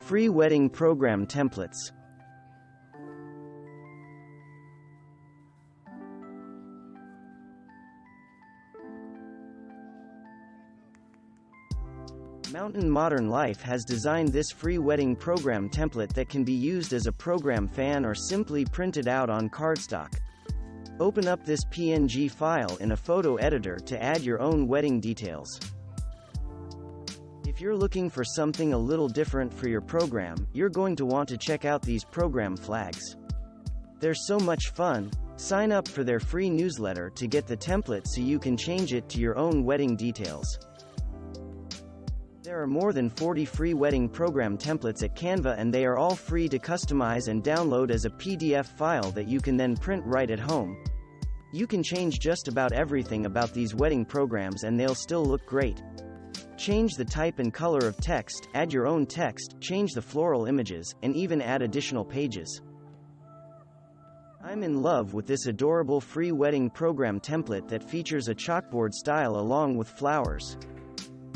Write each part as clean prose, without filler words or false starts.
Free wedding program templates. Mountain Modern Life has designed this free wedding program template that can be used as a program fan or simply printed out on cardstock. Open up this PNG file in a photo editor to add your own wedding details. If you're looking for something a little different for your program, you're going to want to check out these program flags. They're so much fun. Sign up for their free newsletter to get the template so you can change it to your own wedding details. There are more than 40 free wedding program templates at Canva, and they are all free to customize and download as a PDF file that you can then print right at home. You can change just about everything about these wedding programs and they'll still look great. Change the type and color of text, add your own text, change the floral images, and even add additional pages. I'm in love with this adorable free wedding program template that features a chalkboard style along with flowers.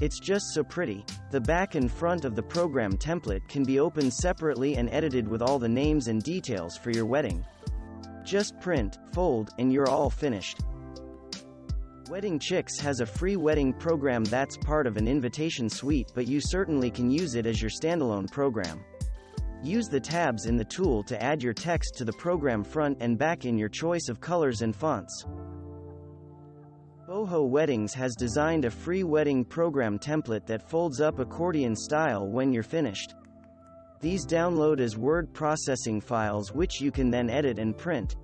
It's just so pretty. The back and front of the program template can be opened separately and edited with all the names and details for your wedding. Just print, fold, and you're all finished. Wedding Chicks has a free wedding program that's part of an invitation suite, but you certainly can use it as your standalone program. Use the tabs in the tool to add your text to the program front and back in your choice of colors and fonts. Boho Weddings has designed a free wedding program template that folds up accordion style when you're finished. These download as word processing files which you can then edit and print.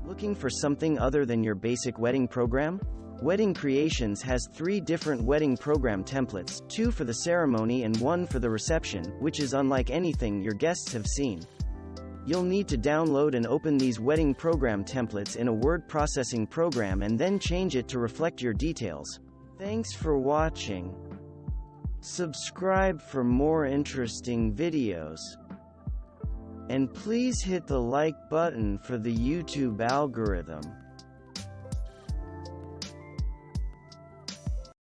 Looking for something other than your basic wedding program? Wedding Creations has 3 different wedding program templates, 2 for the ceremony and 1 for the reception, which is unlike anything your guests have seen. You'll need to download and open these wedding program templates in a word processing program and then change it to reflect your details. Thanks for watching. Subscribe for more interesting videos. And please hit the like button for the YouTube algorithm.